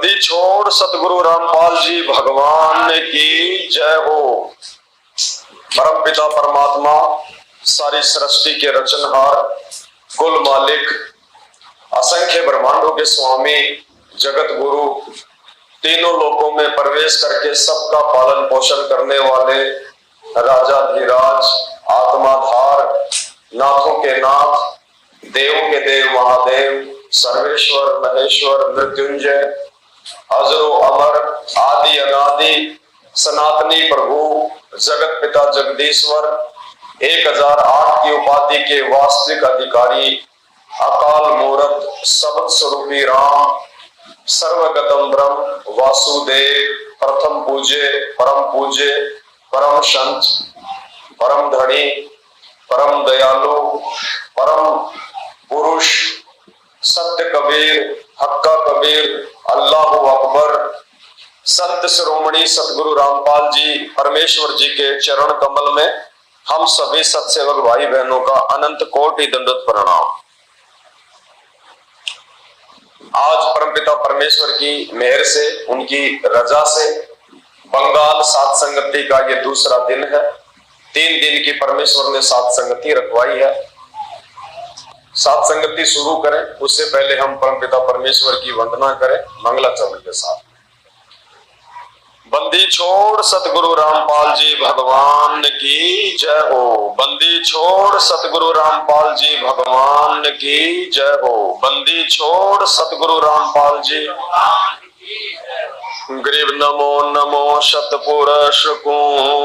बंदी छोड़ सतगुरु रामपाल जी भगवान की जय हो। परम पिता परमात्मा, सारी सृष्टि के रचनहार, कुल मालिक, असंख्य ब्रह्मांडों के स्वामी, जगत गुरु, तीनों लोकों में प्रवेश करके सबका पालन पोषण करने वाले राजाधिराज, आत्माधार, नाथों के नाथ, देव के देव महादेव, सर्वेश्वर महेश्वर मृत्युंजय, अजरो अमर, आदि अनादि, सनातनी प्रभु, जगत पिता जगदीश्वर, 1008 की उपाधि के वास्तविक अधिकारी, अकाल मूर्त, शब्द स्वरूपी राम, सर्वगतम ब्रह्म वासुदेव, प्रथम पूज्य, परम संत, परम धनी, परम दयालु, परम पुरुष, सत्य कबीर, हक्का कबीर, अल्लाह अकबर, संत शिरोमणि सतगुरु रामपाल जी परमेश्वर जी के चरण कमल में हम सभी सत्सेवक भाई बहनों का अनंत कोटि दंडवत प्रणाम। आज परमपिता परमेश्वर की मेहर से, उनकी रजा से बंगाल सात संगति का ये दूसरा दिन है। 3 दिन की परमेश्वर ने सात संगति रखवाई है। सात संगति शुरू करें उससे पहले हम परमपिता परमेश्वर की वंदना करें मंगलाचरण के साथ। बंदी छोड़ सतगुरु रामपाल जी भगवान की जय हो। बंदी छोड़ सतगुरु रामपाल जी भगवान की जय हो। बंदी छोड़ सतगुरु रामपाल जी। ग्रीव नमो नमो शतपुरुष को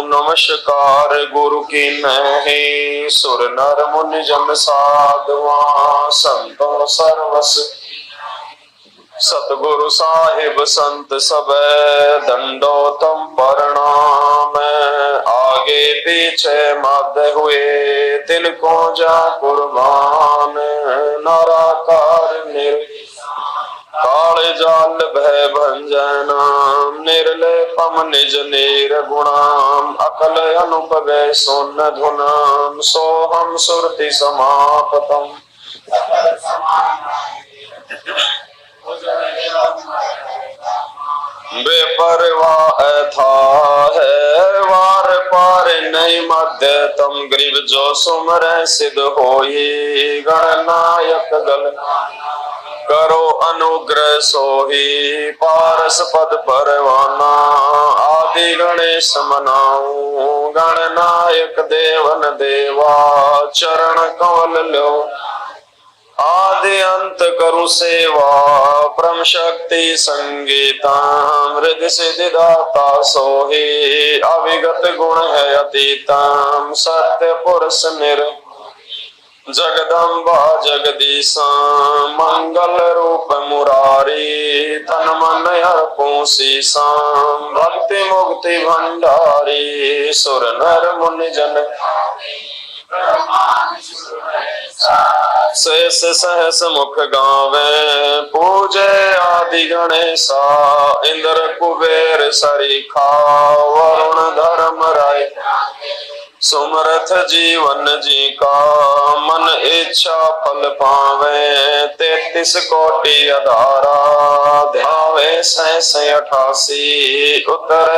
नमस्कार गुरु की नहीं। सुर नर मुनि जन साधुआ संतो सर्वस सतगुरु साहिब संत सब दंडोतम प्रणाम। आगे पीछे मध्य हुए तिनको जा कुर्बान। नाराकार निर काले जाल भय भंजनाम। निर्लेपम निज निर्गुणाम। अकल अनुपवे सोन धुनाम। सोहम सुरति समापतम। बेपरवाह था है वार पार नहीं मध्य तम। ग्रीव जो सुमर सिद्ध होई गणनायक गल करो अनुग्रह सोही। पारस पद परवाना आदि गणेश मनाऊ। गणनायक देवन देवा चरण कमल लो। आदि अंत करु सेवा परम शक्ति संगीता। हृदय सिद्धिदाता सोही अविगत गुण है अतीतम। सत्य पुरुष निर जगदम्बा जगदीशा। मंगल रूप मुरारी तन मन अर्पो शीशा। भक्ति मुक्ति भंडारी सुर नर मुनि जन। शेष सहस मुख गावे पूजे आदि गणेशा। इंद्र कुबेर सरीखा वरुण धर्म राय। सुमरथ जीवन जी का मन इच्छा फल पावे। 33 कोटि अधारा ध्यावे 88 उतर।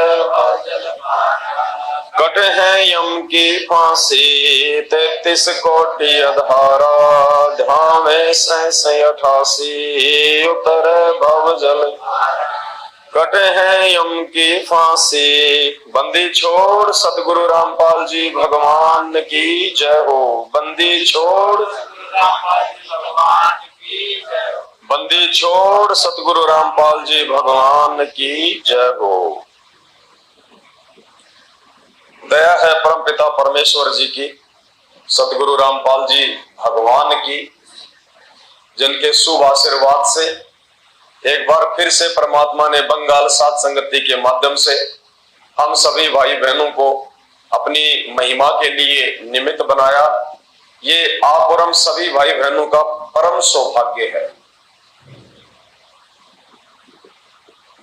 कट है यम की फांसी 33 कोटि अधारा ध्यावे 88 उतर भव जल। कट है यम की फांसी। बंदी छोड़ सतगुरु रामपाल जी भगवान की जय हो। बंदी छोड़ बंदी छोड़ सतगुरु रामपाल जी भगवान की जय हो। दया है परम पिता परमेश्वर जी की, सतगुरु रामपाल जी भगवान की, जिनके शुभ आशीर्वाद से एक बार फिर से परमात्मा ने बंगाल सात संगति के माध्यम से हम सभी भाई बहनों को अपनी महिमा के लिए निमित्त बनाया। ये आप और हम सभी भाई बहनों का परम सौभाग्य है।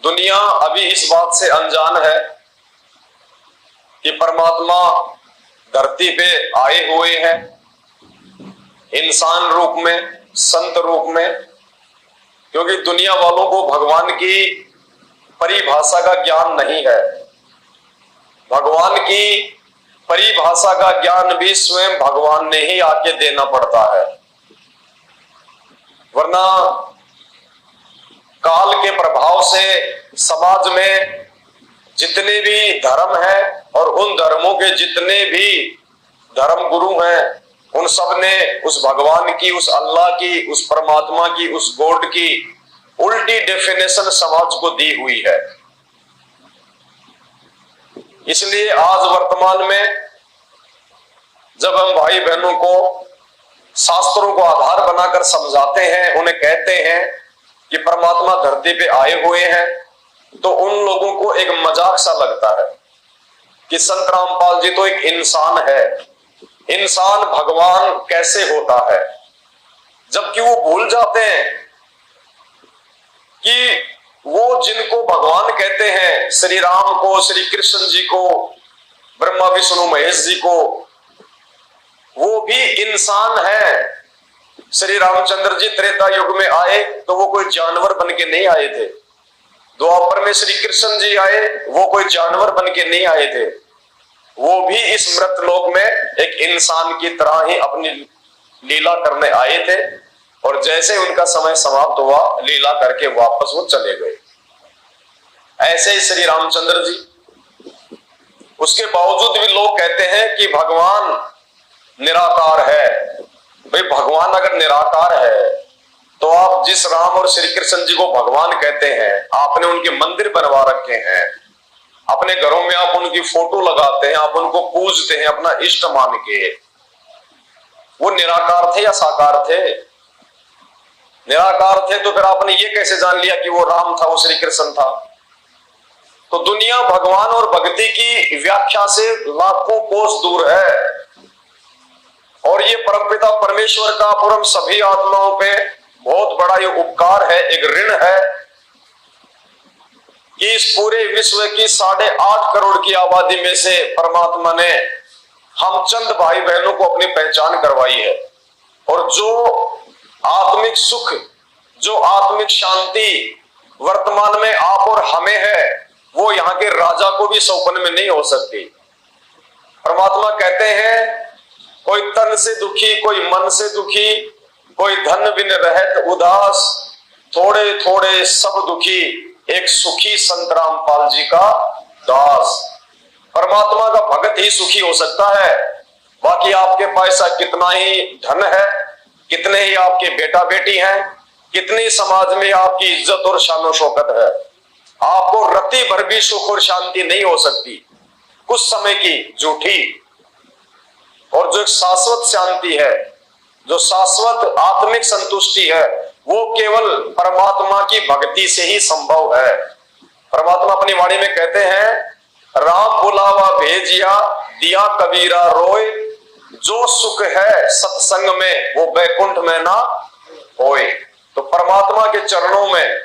दुनिया अभी इस बात से अनजान है कि परमात्मा धरती पे आए हुए हैं इंसान रूप में, संत रूप में, क्योंकि दुनिया वालों को भगवान की परिभाषा का ज्ञान नहीं है। भगवान की परिभाषा का ज्ञान भी स्वयं भगवान ने ही आके देना पड़ता है, वरना काल के प्रभाव से समाज में जितने भी धर्म है और उन धर्मों के जितने भी धर्म गुरु हैं, उन सब ने उस भगवान की, उस अल्लाह की, उस परमात्मा की, उस गॉड की उल्टी डेफिनेशन समाज को दी हुई है। इसलिए आज वर्तमान में जब हम भाई बहनों को शास्त्रों को आधार बनाकर समझाते हैं, उन्हें कहते हैं कि परमात्मा धरती पे आए हुए हैं, तो उन लोगों को एक मजाक सा लगता है कि संत रामपाल जी तो एक इंसान है, इंसान भगवान कैसे होता है। जबकि वो भूल जाते हैं कि वो जिनको भगवान कहते हैं, श्री राम को, श्री कृष्ण जी को, ब्रह्मा विष्णु महेश जी को, वो भी इंसान है। श्री रामचंद्र जी त्रेता युग में आए तो वो कोई जानवर बन के नहीं आए थे। द्वापर में श्री कृष्ण जी आए, वो कोई जानवर बन के नहीं आए थे। वो भी इस मृत लोक में एक इंसान की तरह ही अपनी लीला करने आए थे, और जैसे उनका समय समाप्त हुआ, लीला करके वापस वो चले गए। ऐसे ही श्री रामचंद्र जी, उसके बावजूद भी लोग कहते हैं कि भगवान निराकार है। भाई भगवान अगर निराकार है तो आप जिस राम और श्री कृष्ण जी को भगवान कहते हैं, आपने उनके मंदिर बनवा रखे हैं, अपने घरों में आप उनकी फोटो लगाते हैं, आप उनको पूजते हैं अपना इष्ट मान के, वो निराकार थे या साकार थे? निराकार थे तो फिर आपने ये कैसे जान लिया कि वो राम था, वो श्री कृष्ण था? तो दुनिया भगवान और भक्ति की व्याख्या से लाखों कोस दूर है, और ये परमपिता परमेश्वर का पूर्ण सभी आत्माओं पे बहुत बड़ा ये उपकार है, एक ऋण है कि इस पूरे विश्व की 8.5 करोड़ की आबादी में से परमात्मा ने हम चंद भाई बहनों को अपनी पहचान करवाई है। और जो आत्मिक सुख, जो आत्मिक शांति वर्तमान में आप और हमें है, वो यहाँ के राजा को भी सौपन में नहीं हो सकती। परमात्मा कहते हैं, कोई तन से दुखी, कोई मन से दुखी, कोई धन बिन रहत उदास, थोड़े थोड़े सब दुखी, एक सुखी संत रामपाल जी का दास। परमात्मा का भगत ही सुखी हो सकता है। बाकी आपके पास कितना ही धन है, कितने ही आपके बेटा बेटी हैं, कितनी समाज में आपकी इज्जत और शान शौकत है, आपको रत्ती भर भी सुख और शांति नहीं हो सकती। कुछ समय की झूठी, और जो एक शाश्वत शांति है, जो शाश्वत आत्मिक संतुष्टि है, वो केवल परमात्मा की भक्ति से ही संभव है। परमात्मा अपनी वाणी में कहते हैं, राम बुलावा भेजिया दिया कबीरा रोए, जो सुख है सत्संग में वो बैकुंठ में ना होए। तो परमात्मा के चरणों में,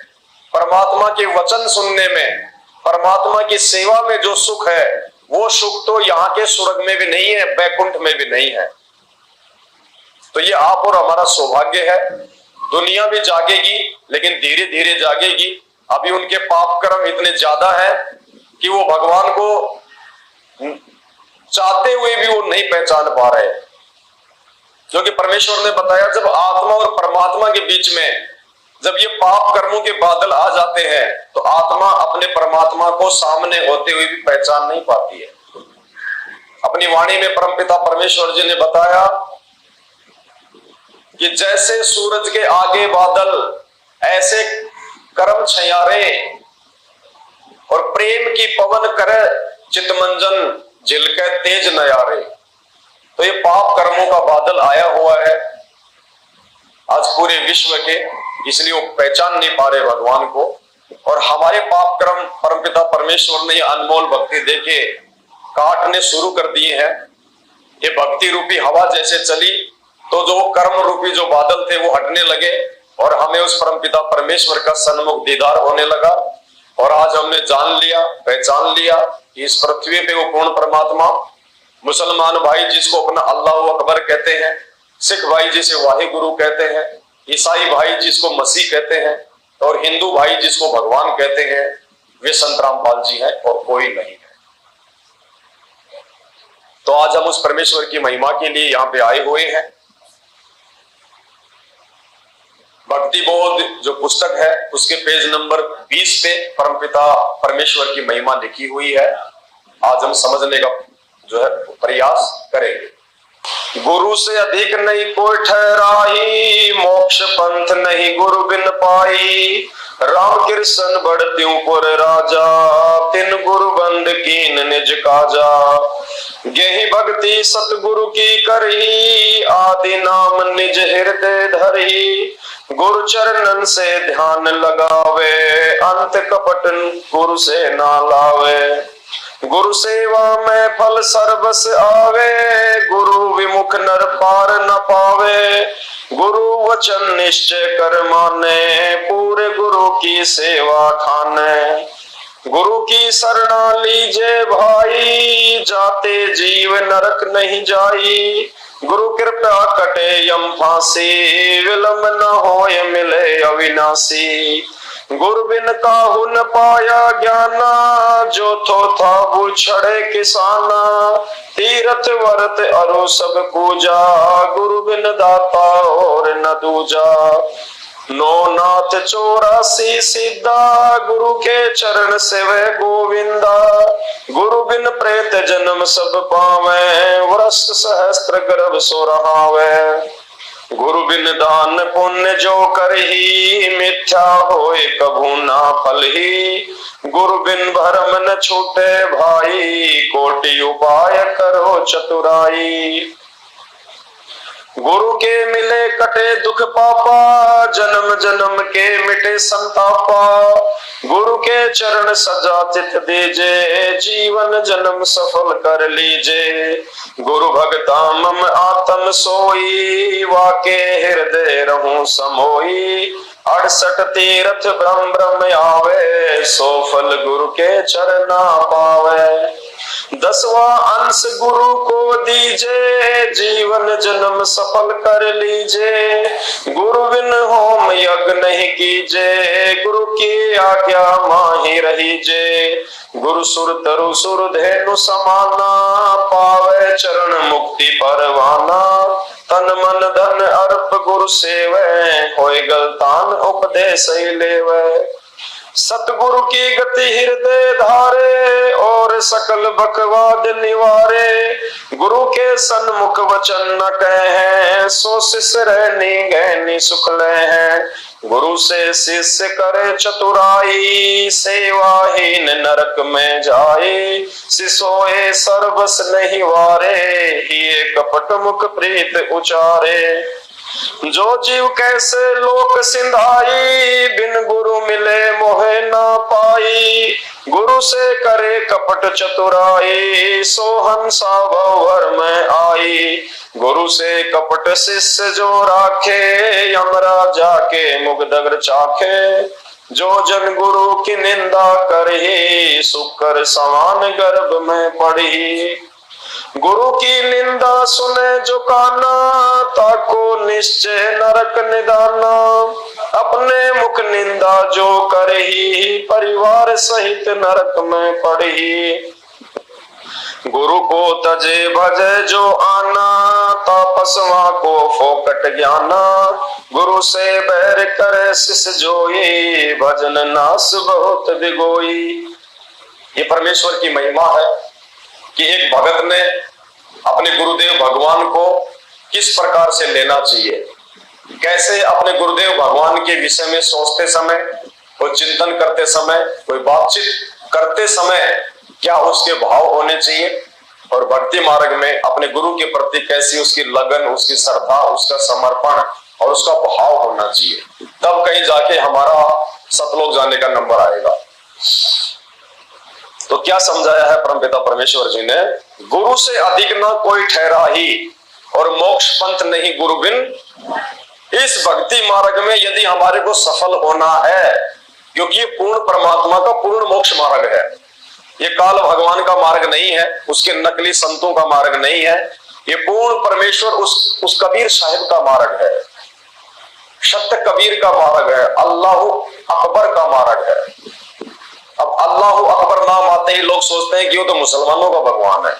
परमात्मा के वचन सुनने में, परमात्मा की सेवा में जो सुख है, वो सुख तो यहाँ के स्वर्ग में भी नहीं है, बैकुंठ में भी नहीं है। तो ये आप और हमारा सौभाग्य है। दुनिया भी जागेगी, लेकिन धीरे धीरे जागेगी। अभी उनके पाप कर्म इतने ज्यादा है कि वो भगवान को चाहते हुए भी वो नहीं पहचान पा रहे, क्योंकि परमेश्वर ने बताया, जब आत्मा और परमात्मा के बीच में जब ये पाप कर्मों के बादल आ जाते हैं, तो आत्मा अपने परमात्मा को सामने होते हुए भी पहचान नहीं पाती है। अपनी वाणी में परमपिता परमेश्वर जी ने बताया कि जैसे सूरज के आगे बादल, ऐसे कर्म छयारे और प्रेम की पवन करे चितमंजन झिलके तेज नयारे। तो ये पाप कर्मों का बादल आया हुआ है आज पूरे विश्व के, इसलिए वो पहचान नहीं पा रहे भगवान को। और हमारे पाप कर्म परमपिता परमेश्वर ने अनमोल भक्ति देके काटने शुरू कर दिए हैं। ये भक्ति रूपी हवा जैसे चली, तो जो कर्म रूपी जो बादल थे वो हटने लगे, और हमें उस परमपिता परमेश्वर का सन्मुख दीदार होने लगा। और आज हमने जान लिया, पहचान लिया कि इस पृथ्वी पे वो पूर्ण परमात्मा, मुसलमान भाई जिसको अपना अल्लाह अकबर कहते हैं, सिख भाई जिसे वाहे गुरु कहते हैं, ईसाई भाई जिसको मसीह कहते हैं, और हिंदू भाई जिसको भगवान कहते हैं, वे संत रामपाल जी हैं और कोई नहीं है। तो आज हम उस परमेश्वर की महिमा के लिए यहां पे आए हुए हैं। भक्ति बोध जो पुस्तक है उसके पेज नंबर 20 पे परमपिता परमेश्वर की महिमा लिखी हुई है। आज हम समझने का जो है प्रयास करेंगे। गुरु से अधिक नहीं कोई ठहराई, मोक्ष पंथ नहीं गुरु बिन पाई। राम कृष्ण बढ़त्यूं पुर राजा, तिन गुरु बंद कीन निज काजा। गेहि भक्ति सतगुरु की करही, आदि नाम निज हृदय धरही। गुरु चरणन से ध्यान लगावे, अंत कपट गुरु से ना लावे। गुरु सेवा में फल सर्वस आवे, गुरु विमुख नर पार न पावे। गुरु वचन निश्चय कर माने, पूरे गुरु की सेवा ठाने। गुरु की शरणा लीजे भाई, जाते जीव नरक नहीं जाई। गुरु कृपा कटे यम फांसी, विलंब न होय मिले अविनाशी। गुरु बिन काहू न पाया ज्ञाना, जो थो था बुछड़े किसाना। तीरथ वर्त अरु सब पूजा, गुरु बिन दाता और न दूजा। नो नाथ 84 सिद्धा, गुरु के चरण सेवे गोविंदा। गुरु बिन प्रेत जन्म सब पावे, वर्ष सहस्त्र गर्भ सो रहावे। गुरु बिन दान पुण्य जो करही, मिथ्या होए कभू ना फलही। गुरु बिन भरम न छूटे भाई, कोटि उपाय करो चतुराई। गुरु के मिले कटे दुख पापा, जन्म जन्म के मिटे संतापा। गुरु के चरण सजा चित दीजे, जीवन जन्म सफल कर लीजे। गुरु भगता मम आत्म सोई, वाके हृदय रहूं समोई। 68 तीर्थ ब्रह्म ब्रह्म आवे, सो फल गुरु के चरना पावे। 10वां अंश गुरु को दीजे, जीवन जन्म सफल कर लीजे। गुरु बिन होम यज्ञ नहीं कीजे, गुरु की आज्ञा माही रहीजे। गुरु सुर तरु सुर धेनु समाना, पावे चरण मुक्ति परवाना। तन मन धन अर्प गुरु सेवे, होय गलतान उपदेश लेवे। सतगुरु की गति हृदय धारे, और सकल बकवाद निवारे। गुरु के सन्मुख वचन न कहे, सो शिष्य रहनी गहनी सुख ले हैं। गुरु से शिष्य करे चतुराई, सेवाहीन नरक में जाए। सिसोए सर्वस नहीं वारे, ही कपट मुख प्रीत उचारे। जो जीव कैसे लोक सिंधाई, बिन गुरु मिले मोहे ना पाई। गुरु से करे कपट चतुराई, सो हंसा भंवर में आई। गुरु से कपट शिष्य जो राखे, यमराजा के मुगदग्र चाखे। जो जन गुरु की निंदा करही, सुकर समान गर्भ में पड़ी। गुरु की निंदा सुने जो काना, ताको निश्चय नरक निदाना। अपने मुख निंदा जो करही, परिवार सहित नरक में पड़ही। गुरु को तजे भजे जो आना, तापसवा को फोकट ज्ञाना। गुरु से बैर करे शिष्य जोई, भजन नास बहुत बिगोई। ये परमेश्वर की महिमा है कि एक भगत ने अपने गुरुदेव भगवान को किस प्रकार से लेना चाहिए, कैसे अपने गुरुदेव भगवान के विषय में सोचते समय, कोई चिंतन करते समय, कोई बातचीत करते समय क्या उसके भाव होने चाहिए, और भक्ति मार्ग में अपने गुरु के प्रति कैसी उसकी लगन, उसकी श्रद्धा, उसका समर्पण और उसका भाव होना चाहिए। तब कहीं जाके हमारा सतलोक जाने का नंबर आएगा। तो क्या समझाया है परमपिता परमेश्वर जी ने? गुरु से अधिक ना कोई ठहरा ही, और मोक्ष पंथ नहीं गुरु बिन। इस भक्ति मार्ग में यदि हमारे को सफल होना है, क्योंकि ये पूर्ण परमात्मा का पूर्ण मोक्ष मार्ग है, ये काल भगवान का मार्ग नहीं है, उसके नकली संतों का मार्ग नहीं है, ये पूर्ण परमेश्वर उस कबीर साहिब का मार्ग है, सत्य कबीर का मार्ग है, अल्लाह अकबर का मार्ग है। अब अल्लाह आते ही लोग सोचते हैं कि वो तो मुसलमानों का भगवान है।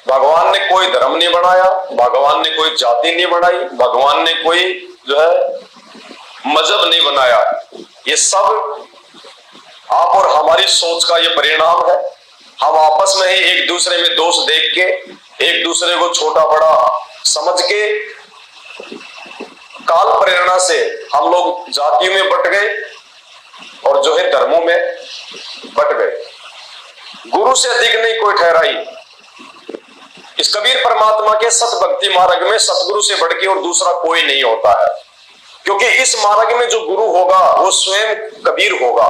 भगवान ने कोई धर्म नहीं बनाया, भगवान ने कोई जाति नहीं बनाई, भगवान ने कोई जो है मजहब नहीं बनाया। ये सब आप और हमारी सोच का ये परिणाम है। हम आपस में ही एक दूसरे में दोष देख के, एक दूसरे को छोटा बड़ा समझ के, काल प्रेरणा से हम लोग जातियों में बट गए और जो है धर्मों में बट गए। गुरु से अधिक नहीं कोई ठहराई। इस कबीर परमात्मा के सत भक्ति मार्ग में सतगुरु से बढ़ के और दूसरा कोई नहीं होता है, क्योंकि इस मार्ग में जो गुरु होगा वो स्वयं कबीर होगा,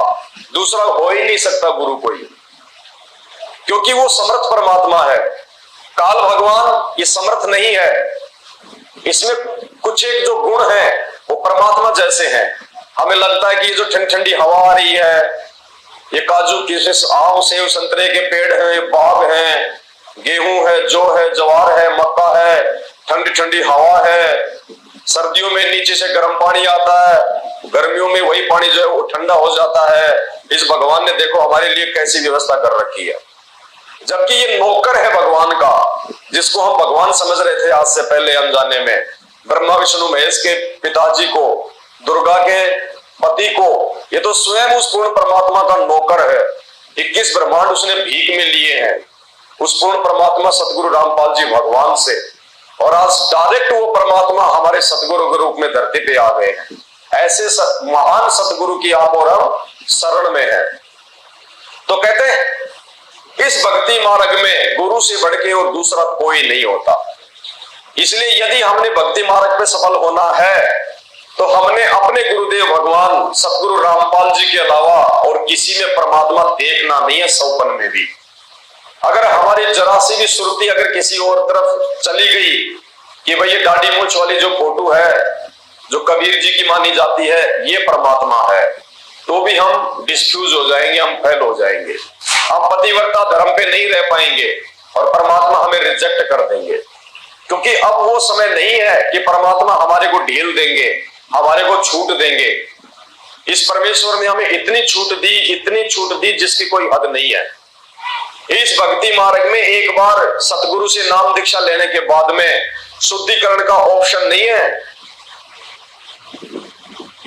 दूसरा हो ही नहीं सकता गुरु कोई, क्योंकि वो समर्थ परमात्मा है। काल भगवान ये समर्थ नहीं है, इसमें कुछ एक जो गुण है वो परमात्मा जैसे हैं। हमें लगता है कि ये जो ठंडी ठंडी हवा आ रही है, ये काजू किशमिश आम सेब संतरे के पेड़ हैं, बाग हैं, गेहूं है, जौ है, ज्वार है, मक्का है, ठंडी ठंडी हवा है, सर्दियों में नीचे से गर्म पानी आता है, गर्मियों में वही पानी जो है वो ठंडा हो जाता है। इस भगवान ने देखो हमारे लिए कैसी व्यवस्था कर रखी है, जबकि ये नौकर है भगवान का, जिसको हम भगवान समझ रहे थे आज से पहले अनजाने में। ब्रह्मा विष्णु महेश के पिताजी को, दुर्गा के पति को, ये तो स्वयं उस पूर्ण परमात्मा का नौकर है। 21 ब्रह्मांड उसने भीख में लिए हैं उस पूर्ण परमात्मा सतगुरु रामपाल जी भगवान से, और आज डायरेक्ट वो परमात्मा हमारे सतगुरु के रूप में धरती पे आ गए हैं। ऐसे महान सतगुरु की आप और हम शरण में है। तो कहते हैं इस भक्ति मार्ग में गुरु से बढ़ के और दूसरा कोई नहीं होता। इसलिए यदि हमने भक्ति मार्ग पे सफल होना है तो हमने अपने गुरुदेव भगवान सतगुरु रामपाल जी के अलावा और किसी में परमात्मा देखना नहीं है। सौपन में भी अगर हमारी जरा सी भी सुरती अगर किसी और तरफ चली गई कि भाई ये दाढ़ी मूंछ वाली जो फोटो है जो कबीर जी की मानी जाती है ये परमात्मा है, तो भी हम डिस्फ्यूज हो जाएंगे, हम फेल हो जाएंगे, हम पतिव्रता धर्म पे नहीं रह पाएंगे और परमात्मा हमें रिजेक्ट कर देंगे। क्योंकि अब वो समय नहीं है कि परमात्मा हमारे को ढील देंगे, हमारे को छूट देंगे। इस परमेश्वर ने हमें इतनी छूट दी जिसकी कोई हद नहीं है। इस भक्ति मार्ग में एक बार सतगुरु से नाम दीक्षा लेने के बाद में शुद्धिकरण का ऑप्शन नहीं है।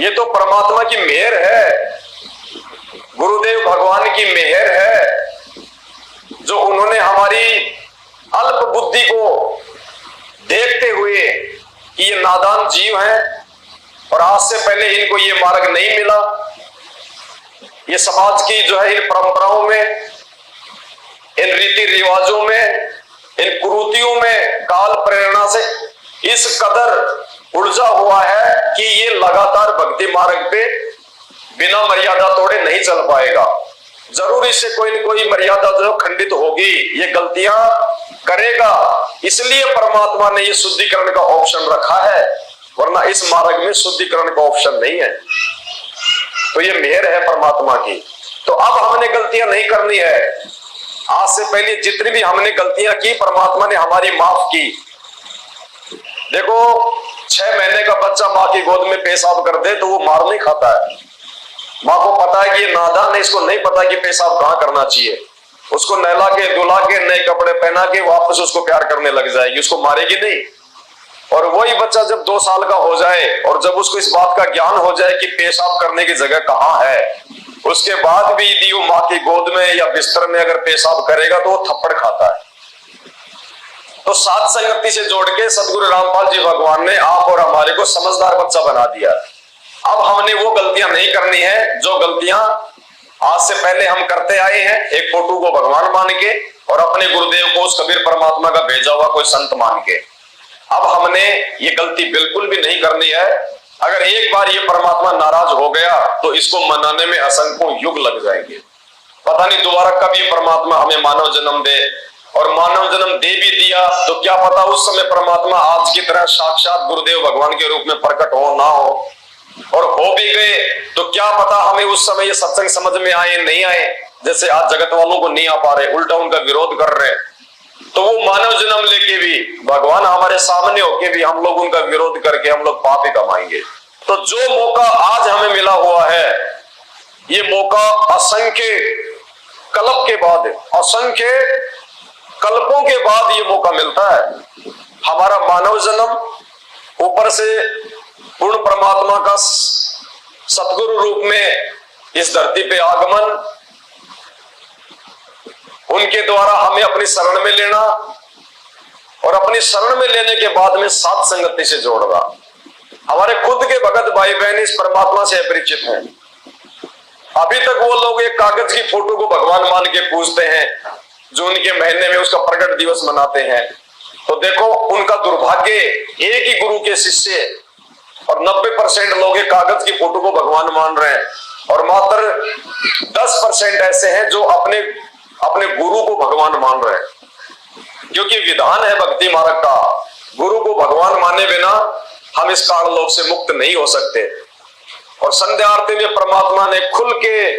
ये तो परमात्मा की मेहर है, गुरुदेव भगवान की मेहर है, जो उन्होंने हमारी अल्प बुद्धि को देखते हुए कि ये नादान जीव हैं और आज से पहले इनको ये मार्ग नहीं मिला, ये समाज की जो है इन परंपराओं में, इन रीति रिवाजों में, इन कुरीतियों में काल प्रेरणा से इस कदर उलझा हुआ है कि ये लगातार भक्ति मार्ग पे बिना मर्यादा तोड़े नहीं चल पाएगा। जरूर इससे कोई न कोई मर्यादा जो खंडित होगी, ये गलतियां करेगा। इसलिए परमात्मा ने ये शुद्धिकरण का ऑप्शन रखा है, वरना इस मार्ग में शुद्धिकरण का ऑप्शन नहीं है। तो ये मेहर है परमात्मा की। तो अब हमने गलतियां नहीं करनी है। आज से पहले जितनी भी हमने गलतियां की परमात्मा ने हमारी माफ की। देखो 6 महीने का बच्चा माँ की गोद में पेशाब कर दे तो वो मार नहीं खाता है। माँ को पता है कि ये नादान है, इसको नहीं पता कि पेशाब कहाँ करना चाहिए। उसको नहला के धुला के नए कपड़े पहना के वापस उसको प्यार करने लग जाएगी, उसको मारेगी नहीं। और वही बच्चा जब 2 साल का हो जाए और जब उसको इस बात का ज्ञान हो जाए कि पेशाब करने की जगह कहाँ है, उसके बाद भी यदि वो माँ की गोद में या बिस्तर में अगर पेशाब करेगा तो वो थप्पड़ खाता है। तो सात संगति से जोड़ के सतगुरु रामपाल जी भगवान ने आप और हमारे को समझदार बच्चा बना दिया। अब हमने वो गलतियां नहीं करनी है जो गलतियां आज से पहले हम करते आए हैं, एक फोटो को भगवान मान के और अपने गुरुदेव को उस कबीर परमात्मा का भेजा हुआ कोई संत मान के। अब हमने ये गलती बिल्कुल भी नहीं करनी है। अगर एक बार ये परमात्मा नाराज हो गया तो इसको मनाने में असंख्यों युग लग जाएंगे। पता नहीं दोबारा कब ये परमात्मा हमें मानव जन्म दे, और मानव जन्म दे भी दिया तो क्या पता उस समय परमात्मा आज की तरह साक्षात गुरुदेव भगवान के रूप में प्रकट हो ना हो, और हो भी गए तो क्या पता हमें उस समय ये सत्संग समझ में आए नहीं आए। जैसे आज जगत वालों को नहीं आ पा रहे, उल्टा उनका विरोध कर रहे, तो वो मानव जन्म लेके भी भगवान हमारे सामने होके भी हम लोग उनका विरोध करके हम लोग पाप ही कमाएंगे। तो जो मौका आज हमें मिला हुआ है ये मौका असंख्य कल्प के बाद, असंख्य कल्पों के बाद ये मौका मिलता है। हमारा मानव जन्म, ऊपर से पूर्ण परमात्मा का सतगुरु रूप में इस धरती पे आगमन, उनके द्वारा हमें अपनी शरण में लेना और अपनी शरण में लेने के बाद में सात संगति से जोड़ना। हमारे खुद के भगत भाई बहन इस परमात्मा से अपरिचित हैं। अभी तक वो लोग एक कागज की फोटो को भगवान मान के पूजते हैं, जो उनके महीने में उसका प्रकट दिवस मनाते हैं। तो देखो उनका दुर्भाग्य, एक ही गुरु के शिष्य और 90% लोग एक कागज की फोटो को भगवान मान रहे हैं, और मात्र 10% ऐसे हैं जो अपने अपने गुरु को भगवान मान रहे हैं। क्योंकि विधान है भक्ति मार्ग का, गुरु को भगवान माने बिना हम इस काल लोक से मुक्त नहीं हो सकते। और संध्या आरती में परमात्मा ने खुल के,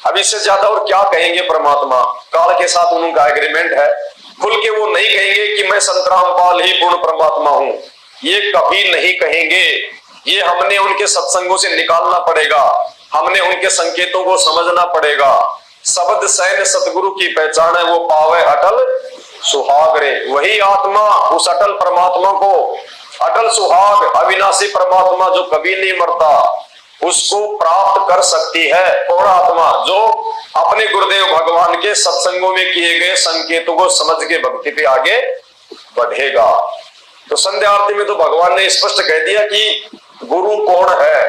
अब इससे ज्यादा और क्या कहेंगे परमात्मा, काल के साथ उनका एग्रीमेंट है। खुल के वो नहीं कहेंगे कि मैं संत रामपाल ही पूर्ण परमात्मा हूं, ये कभी नहीं कहेंगे। ये हमने उनके सत्संगों से निकालना पड़ेगा, हमने उनके संकेतों को समझना पड़ेगा। शब्द सैन सतगुरु की पहचान है, वो पावे अटल सुहाग रे। वही आत्मा उस अटल परमात्मा को, अटल सुहाग अविनाशी परमात्मा जो कभी नहीं मरता, उसको प्राप्त कर सकती है। पूर्ण आत्मा जो अपने गुरुदेव भगवान के सत्संगों में किए गए संकेतों को समझ के भक्ति पे आगे बढ़ेगा। तो संध्या आरती में तो भगवान ने स्पष्ट कह दिया कि गुरु कौन है।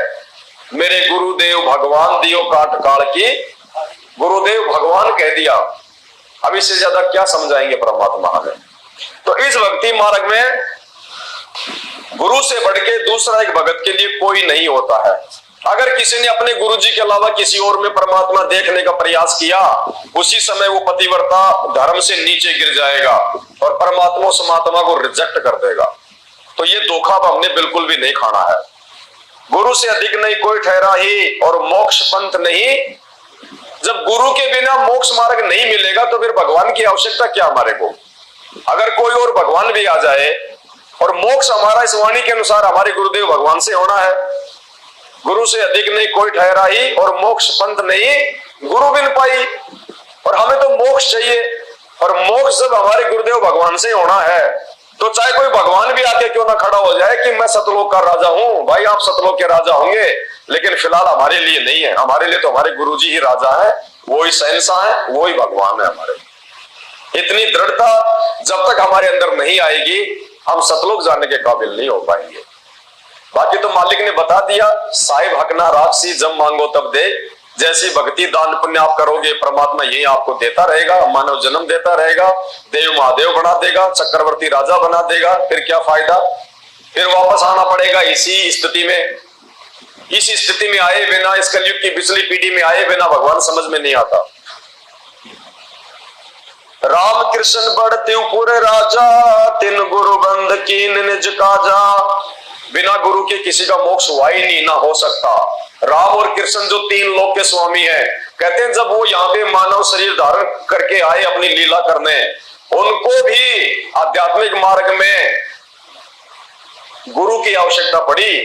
मेरे गुरुदेव भगवान दियो काट काल की, गुरुदेव भगवान कह दिया। अब इससे ज्यादा क्या समझाएंगे परमात्मा हमें। तो इस भक्ति मार्ग में गुरु से बढ़ के दूसरा एक भगत के लिए कोई नहीं होता है। अगर किसी ने अपने गुरु जी के अलावा किसी और में परमात्मा देखने का प्रयास किया, उसी समय वो पतिव्रता धर्म से नीचे गिर जाएगा और परमात्मा समात्मा को रिजेक्ट कर देगा। तो ये धोखा हमने बिल्कुल भी नहीं खाना है। गुरु से अधिक नहीं कोई ठहरा ही और मोक्ष पंथ नहीं। जब गुरु के बिना मोक्ष मार्ग नहीं मिलेगा तो फिर भगवान की आवश्यकता क्या हमारे को। अगर कोई और भगवान भी आ जाए और मोक्ष हमारा इस वाणी के अनुसार हमारे गुरुदेव भगवान से होना है। गुरु से अधिक नहीं कोई ठहरा ही और मोक्ष पंथ नहीं गुरु बिन पाई। और हमें तो मोक्ष चाहिए, और मोक्ष जब हमारे गुरुदेव भगवान से होना है तो चाहे कोई भगवान भी आके क्यों ना खड़ा हो जाए कि मैं सतलोक का राजा हूं, भाई आप सतलोक के राजा होंगे, लेकिन फिलहाल हमारे लिए नहीं है। हमारे लिए तो हमारे गुरु जी ही राजा है, वो ही शहंशाह है, वो ही भगवान है हमारे। इतनी दृढ़ता जब तक हमारे अंदर नहीं आएगी हम सतलोक जाने के काबिल नहीं हो पाएंगे। बाकी तो मालिक ने बता दिया, साहिब हकना राक्षसी जब मांगो तब दे। जैसी भक्ति दान पुण्य आप करोगे परमात्मा यही आपको देता रहेगा, मानव जन्म देता रहेगा, देव महादेव बना देगा, चक्रवर्ती राजा बना देगा। फिर क्या फायदा, फिर वापस आना पड़ेगा इसी स्थिति में। इस स्थिति में आए बिना, इस कलयुग की पिछली पीढ़ी में आए बिना भगवान समझ में नहीं आता। राम कृष्ण बड़त्युपुर राजा, तिन गुरु बंद कीन निज काजा। बिना गुरु के किसी का मोक्ष हुआ ही नहीं, ना हो सकता। राम और कृष्ण जो तीन लोक के स्वामी हैं, कहते हैं जब वो यहाँ पे मानव शरीर धारण करके आए अपनी लीला करने, उनको भी आध्यात्मिक मार्ग में गुरु की आवश्यकता पड़ी।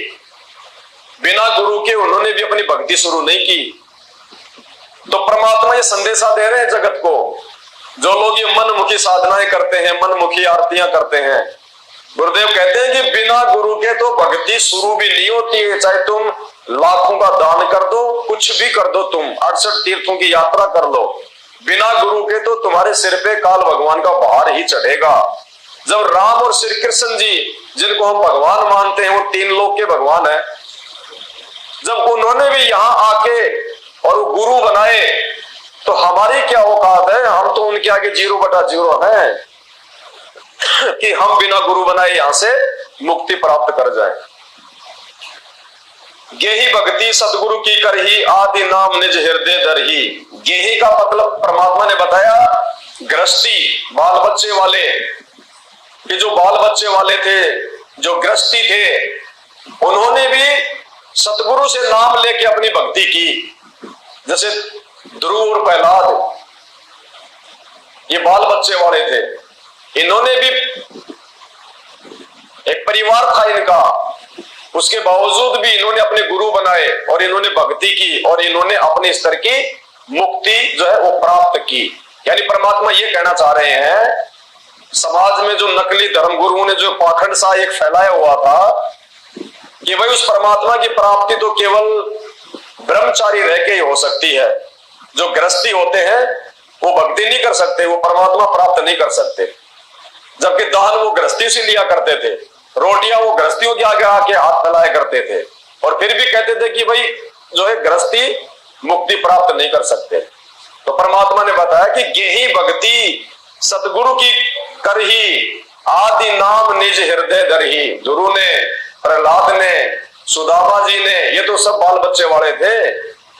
बिना गुरु के उन्होंने भी अपनी भक्ति शुरू नहीं की। तो परमात्मा ये संदेशा दे रहे हैं जगत को। जो लोग ये मनमुखी साधनाएं करते हैं, मनमुखी आरतियां करते हैं, गुरुदेव कहते हैं कि बिना गुरु के तो भक्ति शुरू भी नहीं होती है। चाहे तुम लाखों का दान कर दो, कुछ भी कर दो, तुम 68 तीर्थों की यात्रा कर लो, बिना गुरु के तो तुम्हारे सिर पे काल भगवान का भार ही चढ़ेगा। जब राम और श्री कृष्ण जी जिनको हम भगवान मानते हैं, वो तीन लोक के भगवान है, जब उन्होंने भी यहाँ आके और गुरु बनाए तो हमारी क्या औकात है। हम तो उनके आगे 0/0 हैं कि हम बिना गुरु बनाए यहां से मुक्ति प्राप्त कर जाएं। गेही भक्ति सतगुरु की करही, आदि नाम निज हृदय दरही। गेही का मतलब परमात्मा ने बताया गृहस्थी, बाल बच्चे वाले, कि जो बाल बच्चे वाले थे, जो गृहस्थी थे, उन्होंने भी सतगुरु से नाम लेके अपनी भक्ति की। जैसे ध्रुव और प्रहलाद, ये बाल बच्चे वाले थे, इन्होंने भी एक परिवार था इनका, उसके बावजूद भी इन्होंने अपने गुरु बनाए और इन्होंने भक्ति की और इन्होंने अपने स्तर की मुक्ति जो है वो प्राप्त की। यानी परमात्मा ये कहना चाह रहे हैं, समाज में जो नकली धर्म गुरुओं ने जो पाखंड सा एक फैलाया हुआ था कि भाई उस परमात्मा की प्राप्ति तो केवल ब्रह्मचारी रह के ही हो सकती है, जो गृहस्थी होते हैं वो भक्ति नहीं कर सकते, वो परमात्मा प्राप्त नहीं कर सकते। जबकि दान वो गृहस्थी से लिया करते थे, रोटियां वो गृहस्थियों के आगे आके हाथ फैलाया करते थे, और फिर भी कहते थे कि भाई जो है गृहस्थी मुक्ति प्राप्त नहीं कर सकते। तो परमात्मा ने बताया कि गेही भक्ति सतगुरु की करही, आदि नाम निज हृदय धरही। गुरु ने, प्रहलाद ने, सुदामा जी ने, ये तो सब बाल बच्चे वाले थे,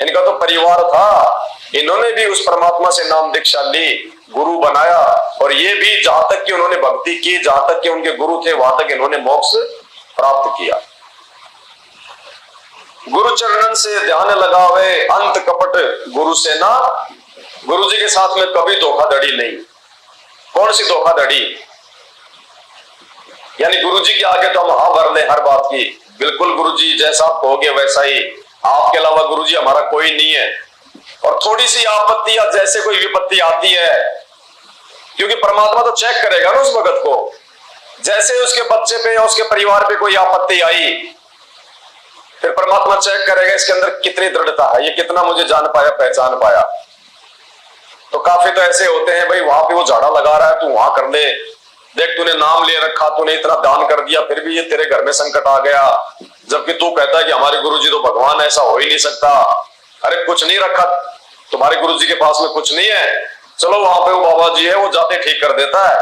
इनका तो परिवार था, इन्होंने भी उस परमात्मा से नाम दीक्षा ली, गुरु बनाया, और ये भी जहां तक कि उन्होंने भक्ति की, जहां तक कि उनके गुरु थे वहां तक इन्होंने मोक्ष प्राप्त किया। गुरु चरणन से ध्यान लगावे, अंत कपट गुरु से ना। गुरु जी के साथ में कभी धोखाधड़ी नहीं। कौन सी धोखाधड़ी? यानी गुरु जी के आगे तो हम हाँ भर ले हर बात की, बिल्कुल गुरु जी जैसा आप कहोगे वैसा ही, आपके अलावा गुरु जी हमारा कोई नहीं है। और थोड़ी सी आपत्ति या जैसे कोई विपत्ति आती है, क्योंकि परमात्मा तो चेक करेगा ना उस भगत को, जैसे उसके बच्चे पे या उसके परिवार पे कोई आपत्ति आई, फिर परमात्मा चेक करेगा इसके अंदर कितनी दृढ़ता है, ये कितना मुझे जान पाया, पहचान पाया। तो काफी तो ऐसे होते हैं, भाई वहां पे वो झाड़ा लगा रहा है, तू वहां कर ले, देख तूने नाम ले रखा, तूने इतना दान कर दिया, फिर भी ये तेरे घर में संकट आ गया, जबकि तू कहता है कि हमारे गुरुजी तो भगवान है, ऐसा हो ही नहीं सकता। अरे कुछ नहीं रखा तुम्हारे गुरुजी के पास में, कुछ नहीं है, चलो वहां पे वो बाबा जी है, वो जाते ठीक कर देता है।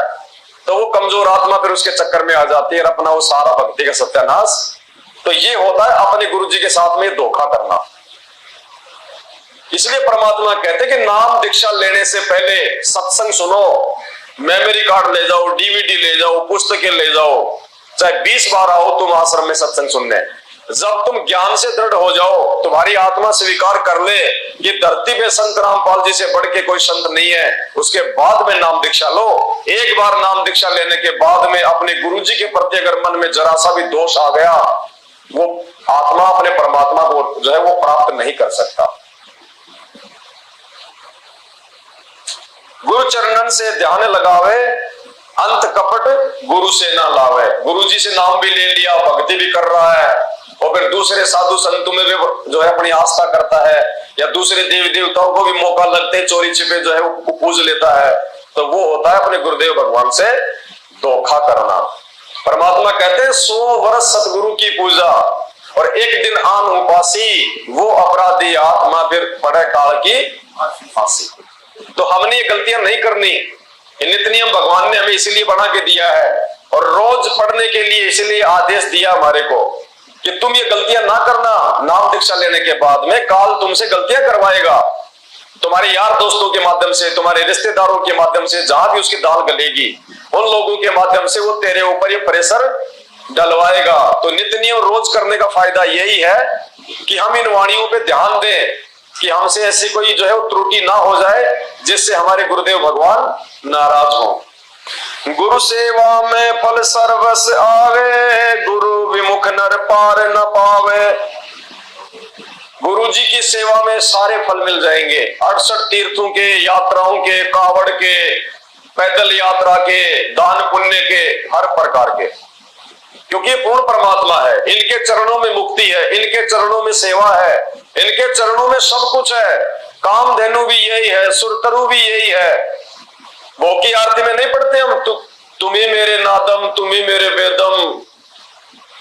तो वो कमजोर आत्मा फिर उसके चक्कर में आ जाती है, अपना वो सारा भक्ति का सत्यानाश। तो ये होता है अपने गुरुजी के साथ में धोखा करना। इसलिए परमात्मा कहते कि नाम दीक्षा लेने से पहले सत्संग सुनो, मेमोरी कार्ड ले जाओ, डीवीडी ले जाओ, पुस्तकें ले जाओ, चाहे 20 बार आओ तुम आश्रम में सत्संग सुनने। जब तुम ज्ञान से दृढ़ हो जाओ, तुम्हारी आत्मा स्वीकार कर ले कि धरती पे संत रामपाल जी से बढ़ के कोई संत नहीं है, उसके बाद में नाम दीक्षा लो। एक बार नाम दीक्षा लेने के बाद में अपने गुरुजी के प्रति अगर मन में जरा सा भी दोष आ गया, वो आत्मा अपने परमात्मा को जो है वो प्राप्त नहीं कर सकता। गुरु चरणन से ध्यान लगावे, अंत कपट गुरु से ना लावे। गुरु जी से नाम भी ले लिया, भक्ति भी कर रहा है, और फिर दूसरे साधु संतों में भी जो है अपनी आस्था करता है, या दूसरे देवी देवताओं को भी मौका लगते चोरी छिपे जो है वो पूज लेता है, तो वो होता है अपने गुरुदेव भगवान से धोखा करना। परमात्मा कहते हैं 100 वर्ष सतगुरु की पूजा और एक दिन आन उपासी, वो अपराधी आत्मा फिर पड़े काल की फांसी। तो हमने ये गलतियां नहीं करनी, नित्य नियम भगवान ने हमें इसीलिए बना के दिया है, और रोज पढ़ने के लिए इसीलिए आदेश दिया हमारे को कि तुम ये गलतियां ना करना। नाम दीक्षा लेने के बाद में काल तुमसे गलतियां करवाएगा, तुम्हारे यार दोस्तों के माध्यम से, तुम्हारे रिश्तेदारों के माध्यम से, जहां भी उसकी दाल गलेगी उन लोगों के माध्यम से वो तेरे ऊपर ये प्रेशर डलवाएगा। तो नित्य नियम रोज करने का फायदा यही है कि हम इन वाणियों पे ध्यान दें कि हमसे ऐसी कोई जो है वो त्रुटि ना हो जाए जिससे हमारे गुरुदेव भगवान नाराज हो। गुरु सेवा में फल सर्वस आवे, गुरु विमुख नर पार न पावे। गुरु जी की सेवा में सारे फल मिल जाएंगे, 68 तीर्थों के, यात्राओं के, कावड़ के, पैदल यात्रा के, दान पुण्य के, हर प्रकार के, क्योंकि पूर्ण परमात्मा है। इनके चरणों में मुक्ति है, इनके चरणों में सेवा है, इनके चरणों में सब कुछ है। कामधेनु भी यही है, सुरतरु भी यही है। भोग की आरती में नहीं पढ़ते हम, तुम्ही मेरे नादम, तुम्ही मेरे वेदम,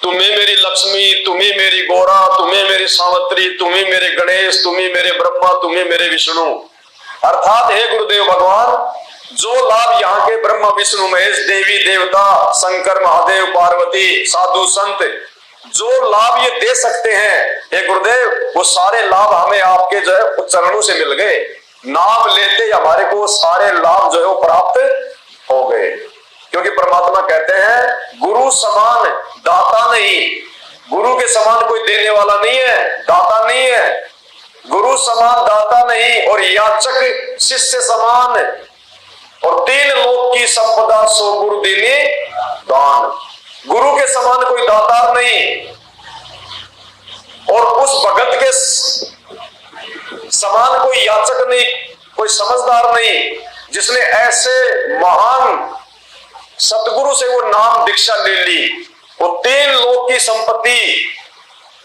तुम्ही मेरी लक्ष्मी, तुम्ही मेरी गौरा, तुम्ही मेरी सावित्री, तुम्ही मेरे गणेश, तुम्ही मेरे ब्रह्मा, तुम्ही मेरे विष्णु। अर्थात हे गुरुदेव भगवान, जो लाभ यहाँ के ब्रह्मा विष्णु महेश, देवी देवता, शंकर महादेव, पार्वती, साधु संत जो लाभ ये दे सकते हैं हे गुरुदेव, वो सारे लाभ हमें आपके जो है चरणों से मिल गए। नाम लेते हमारे को सारे लाभ जो है वो प्राप्त हो गए, क्योंकि परमात्मा कहते हैं गुरु समान दाता नहीं। गुरु के समान कोई देने वाला नहीं है, दाता नहीं है। गुरु समान दाता नहीं, और याचक शिष्य समान, और 3 लोक की संपदा सो गुरु देने दान। गुरु के समान कोई दातार नहीं, और उस भगत के समान कोई याचक नहीं, कोई समझदार नहीं जिसने ऐसे महान सतगुरु से वो नाम दीक्षा ले ली। वो 3 लोक की संपत्ति,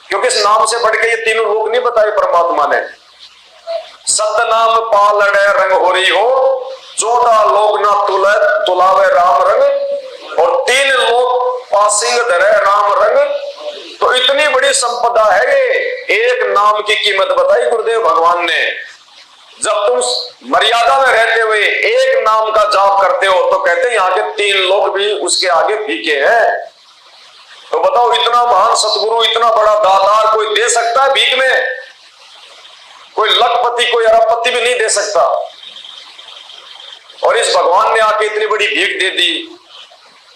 क्योंकि इस नाम से बढ़ के ये 3 लोक नहीं बताए परमात्मा ने। सतनाम पालड़े रंग होरी हो, 14 लोक ना तुलावे राम रंग, और 3 लोक पासिंग धरे राम रंग। तो इतनी बड़ी संपदा है ये, एक नाम की कीमत बताई गुरुदेव भगवान ने। जब तुम मर्यादा में रहते हुए एक नाम का जाप करते हो तो कहते हैं यहाँ के 3 लोग भी उसके आगे फीके हैं। तो बताओ, इतना महान सतगुरु, इतना बड़ा दातार कोई दे सकता है भीख में? कोई लखपति, कोई अरबपति भी नहीं दे सकता। और इस भगवान ने आके इतनी बड़ी भीख दे दी,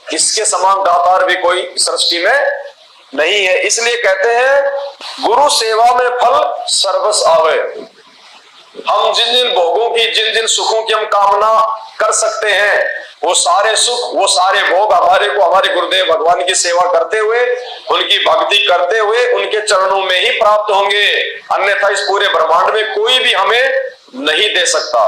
इसके समान दातार भी कोई सृष्टि में नहीं है। इसलिए कहते हैं गुरु सेवा में फल सर्वस आवे। हम जिन जिन भोगों की, जिन जिन सुखों की हम कामना कर सकते हैं, वो सारे सुख, वो सारे भोग हमारे को हमारे गुरुदेव भगवान की सेवा करते हुए, उनकी भक्ति करते हुए उनके चरणों में ही प्राप्त होंगे। अन्यथा इस पूरे ब्रह्मांड में कोई भी हमें नहीं दे सकता।